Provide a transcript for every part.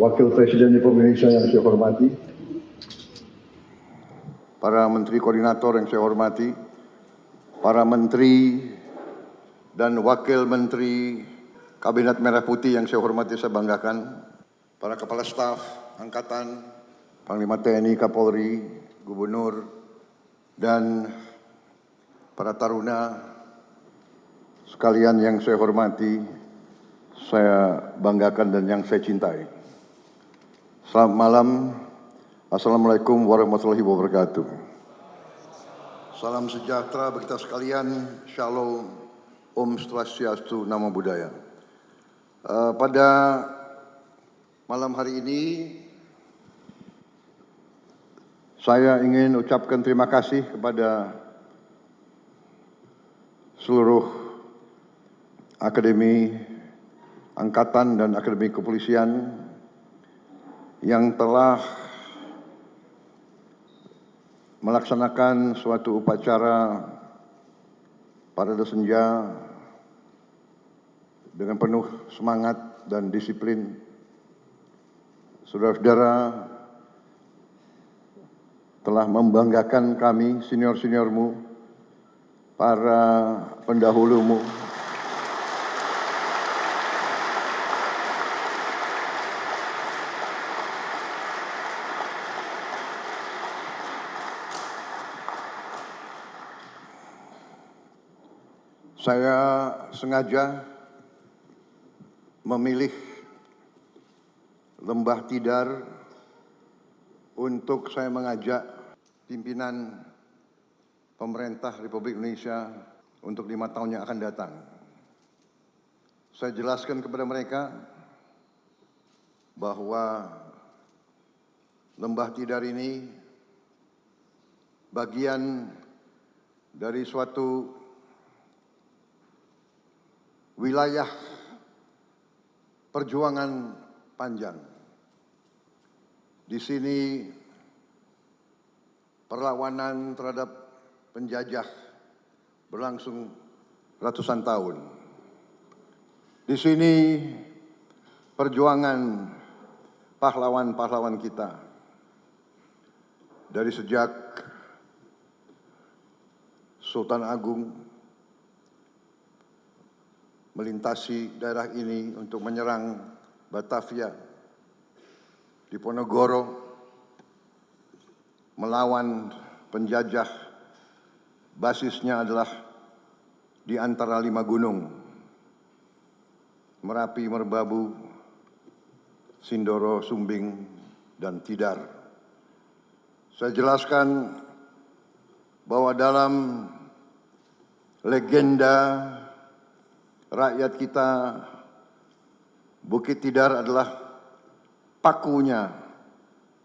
Wakil Presiden Republik Indonesia yang saya hormati, para Menteri Koordinator yang saya hormati, para Menteri dan Wakil Menteri Kabinet Merah Putih yang saya hormati, saya banggakan, para Kepala Staf Angkatan, Panglima TNI, Kapolri, Gubernur, dan para taruna sekalian yang saya hormati, saya banggakan dan yang saya cintai. Selamat malam. Assalamualaikum warahmatullahi wabarakatuh. Salam sejahtera bagi kita sekalian. Shalom, Om Swastiastu, Namo Buddhaya. Pada malam hari ini, saya ingin ucapkan terima kasih kepada seluruh Akademi Angkatan dan Akademi Kepolisian yang telah melaksanakan suatu upacara parade senja dengan penuh semangat dan disiplin. Saudara-saudara telah membanggakan kami, senior-seniormu, para pendahulumu, saya sengaja memilih Lembah Tidar untuk saya mengajak pimpinan pemerintah Republik Indonesia untuk 5 tahun yang akan datang. Saya jelaskan kepada mereka bahwa Lembah Tidar ini bagian dari suatu wilayah perjuangan panjang. Di sini perlawanan terhadap penjajah berlangsung ratusan tahun. Di sini perjuangan pahlawan-pahlawan kita dari sejak Sultan Agung melintasi daerah ini untuk menyerang Batavia, Diponegoro, melawan penjajah. Basisnya adalah di antara 5 gunung, Merapi, Merbabu, Sindoro, Sumbing, dan Tidar. Saya jelaskan bahwa dalam legenda rakyat kita, Bukit Tidar adalah pakunya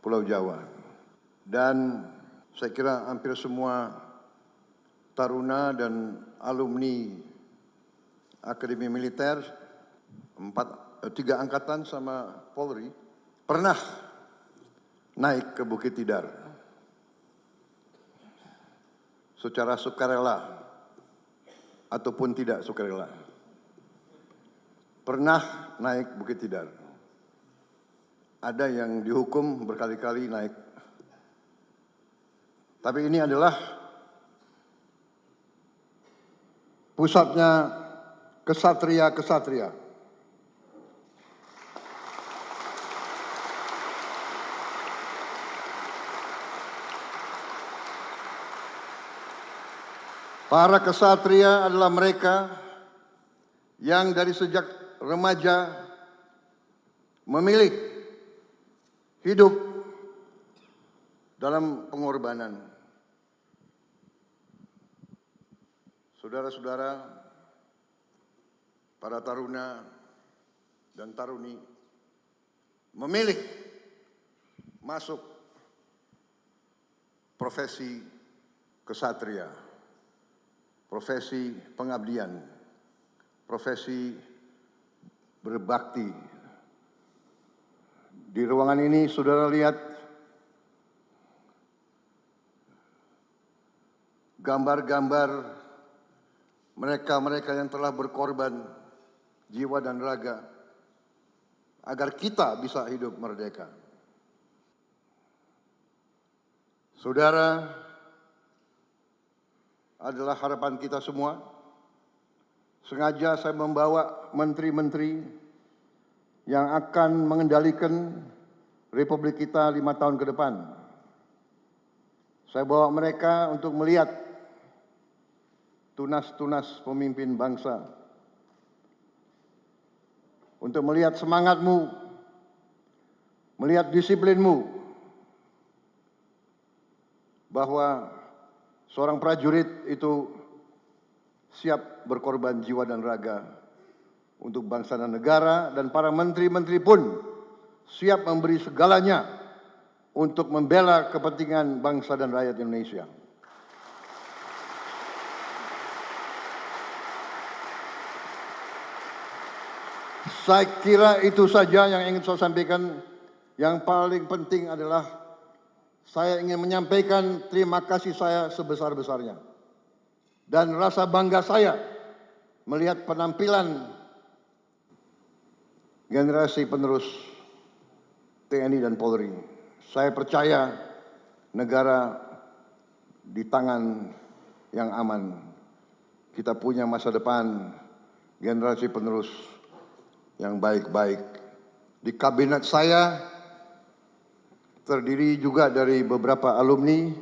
Pulau Jawa. Dan saya kira hampir semua taruna dan alumni Akademi Militer, 3 angkatan sama Polri, pernah naik ke Bukit Tidar secara sukarela ataupun tidak sukarela. Pernah naik Bukit Tidar. Ada yang dihukum berkali-kali naik. Tapi ini adalah pusatnya kesatria-kesatria. Para kesatria adalah mereka yang dari sejak remaja memilih hidup dalam pengorbanan. Saudara-saudara, para taruna dan taruni memilih masuk profesi kesatria, profesi pengabdian, profesi berbakti. Di ruangan ini saudara lihat gambar-gambar mereka-mereka yang telah berkorban jiwa dan raga agar kita bisa hidup merdeka. Saudara adalah harapan kita semua. Sengaja saya membawa menteri-menteri yang akan mengendalikan Republik kita 5 tahun ke depan. Saya bawa mereka untuk melihat tunas-tunas pemimpin bangsa, untuk melihat semangatmu, melihat disiplinmu, bahwa seorang prajurit itu siap berkorban jiwa dan raga untuk bangsa dan negara, dan para menteri-menteri pun siap memberi segalanya untuk membela kepentingan bangsa dan rakyat Indonesia. Saya kira itu saja yang ingin saya sampaikan. Yang paling penting adalah saya ingin menyampaikan terima kasih saya sebesar-besarnya dan rasa bangga saya melihat penampilan generasi penerus TNI dan Polri. Saya percaya negara di tangan yang aman. Kita punya masa depan generasi penerus yang baik-baik. Di kabinet saya terdiri juga dari beberapa alumni,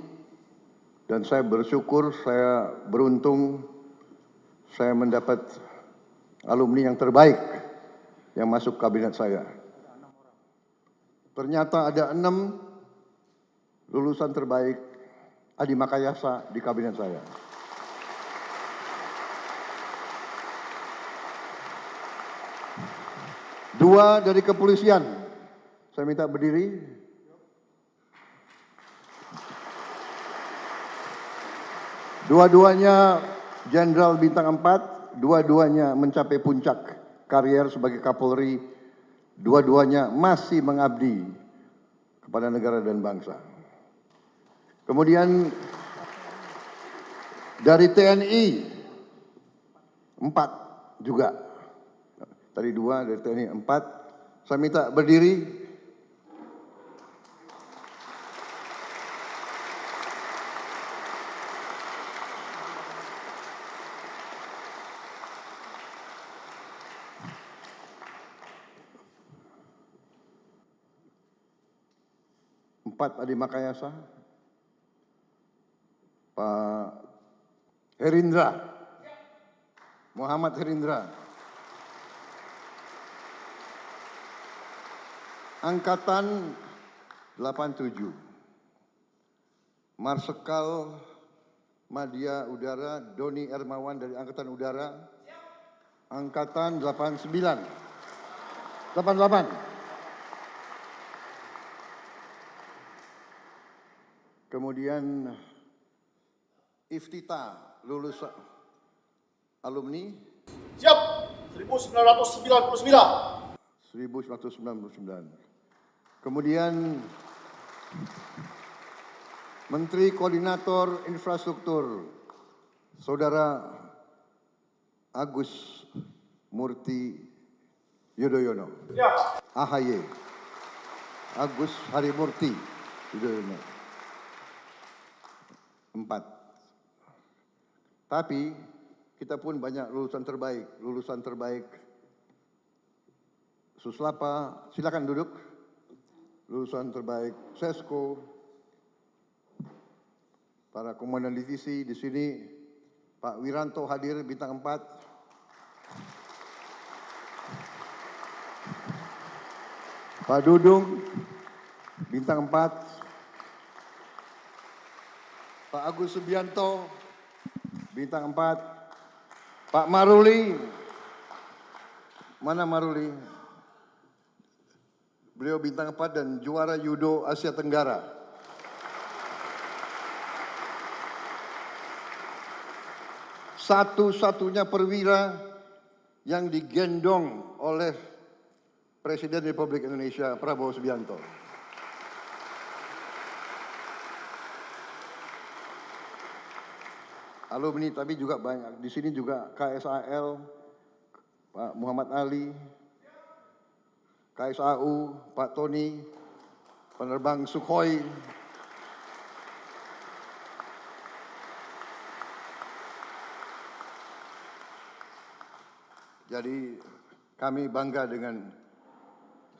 dan saya bersyukur, saya beruntung saya mendapat alumni yang terbaik yang masuk kabinet saya. Ternyata ada 6 lulusan terbaik Adi Makayasa di kabinet saya. Dua dari kepolisian. Saya minta berdiri. Dua-duanya Jenderal Bintang 4, dua-duanya mencapai puncak karier sebagai Kapolri, dua-duanya masih mengabdi kepada negara dan bangsa. Kemudian dari TNI 4 juga. Tadi 2, dari TNI 4. Saya minta berdiri. Adi Makayasa, Pak Herindra, Muhammad Herindra, Angkatan 87, Marsikal Madya Udara Doni Ermawan dari Angkatan Udara, Angkatan 88. Kemudian Iftita, lulus alumni. Siap, 1999. 1999. Kemudian Menteri Koordinator Infrastruktur, Saudara Agus Murti Yudhoyono. Siap. AHY, Agus Harimurti Yudhoyono. 4. Tapi kita pun banyak lulusan terbaik. Suslapa, silakan duduk. Lulusan terbaik Sesko, para komandan divisi di sini, Pak Wiranto hadir Bintang 4. Pak Dudung Bintang 4. Pak Agus Subianto Bintang 4. Pak Maruli, mana Maruli? Beliau Bintang 4 dan juara Judo Asia Tenggara. Satu-satunya perwira yang digendong oleh Presiden Republik Indonesia Prabowo Subianto. Alumni tapi juga banyak. Di sini juga KSAL, Pak Muhammad Ali, KSAU, Pak Tony, penerbang Sukhoi, jadi kami bangga dengan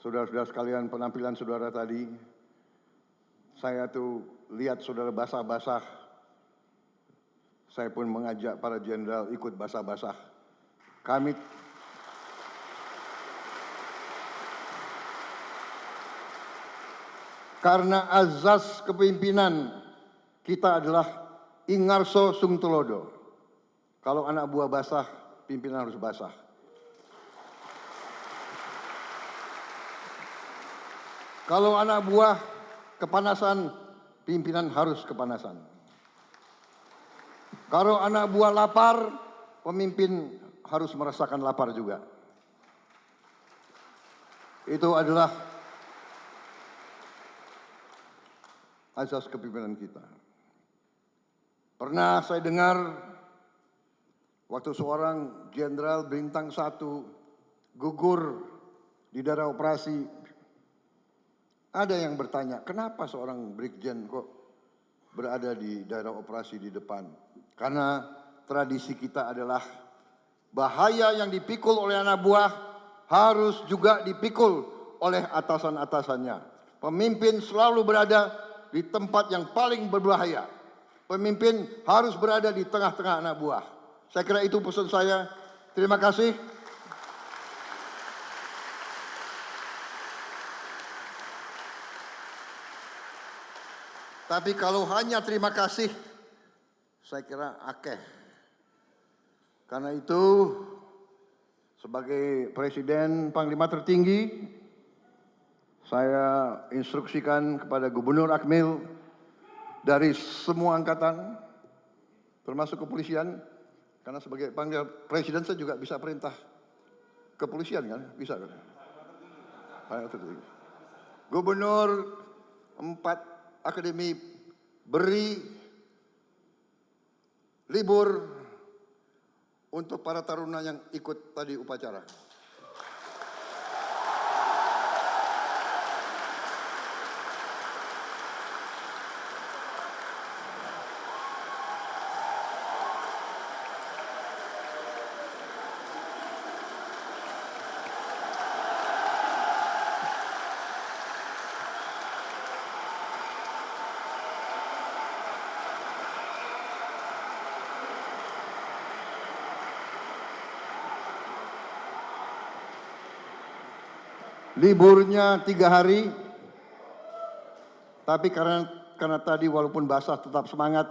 saudara-saudara sekalian, penampilan saudara tadi. Saya tuh lihat saudara basah-basah, saya pun mengajak para jenderal ikut basah-basah. Kami karena azas kepemimpinan kita adalah ingarso sung tulodo. Kalau anak buah basah, pimpinan harus basah. Kalau anak buah kepanasan, pimpinan harus kepanasan. Kalau anak buah lapar, pemimpin harus merasakan lapar juga. Itu adalah azas kepemimpinan kita. Pernah saya dengar waktu seorang jenderal bintang 1 gugur di daerah operasi, ada yang bertanya, kenapa seorang brigjen kok berada di daerah operasi di depan? Karena tradisi kita adalah bahaya yang dipikul oleh anak buah harus juga dipikul oleh atasan-atasannya. Pemimpin selalu berada di tempat yang paling berbahaya. Pemimpin harus berada di tengah-tengah anak buah. Saya kira itu pesan saya. Terima kasih. Tapi kalau hanya terima kasih, saya kira akeh. Karena itu, sebagai Presiden Panglima tertinggi, saya instruksikan kepada Gubernur Akmil dari semua angkatan, termasuk kepolisian, karena sebagai Panglima Presiden saya juga bisa perintah kepolisian kan, bisa kan? Gubernur 4 akademi beri libur untuk para taruna yang ikut tadi upacara. Liburnya 3 hari, tapi karena tadi walaupun basah tetap semangat,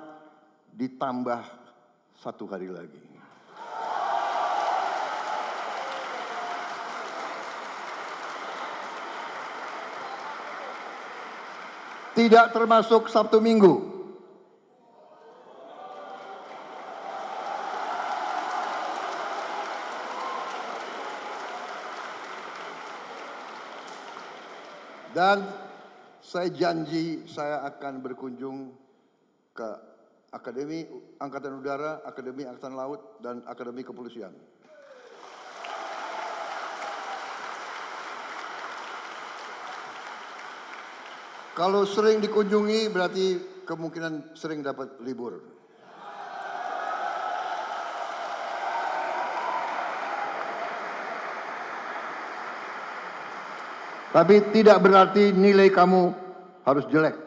ditambah 1 hari lagi. Tidak termasuk Sabtu Minggu. Dan saya janji saya akan berkunjung ke Akademi Angkatan Udara, Akademi Angkatan Laut, dan Akademi Kepolisian. Kalau sering dikunjungi berarti kemungkinan sering dapat libur. Tapi tidak berarti nilai kamu harus jelek.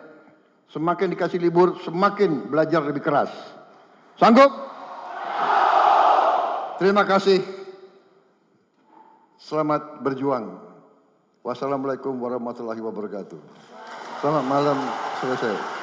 Semakin dikasih libur, semakin belajar lebih keras. Sanggup? Terima kasih. Selamat berjuang. Wassalamualaikum warahmatullahi wabarakatuh. Selamat malam, selesai.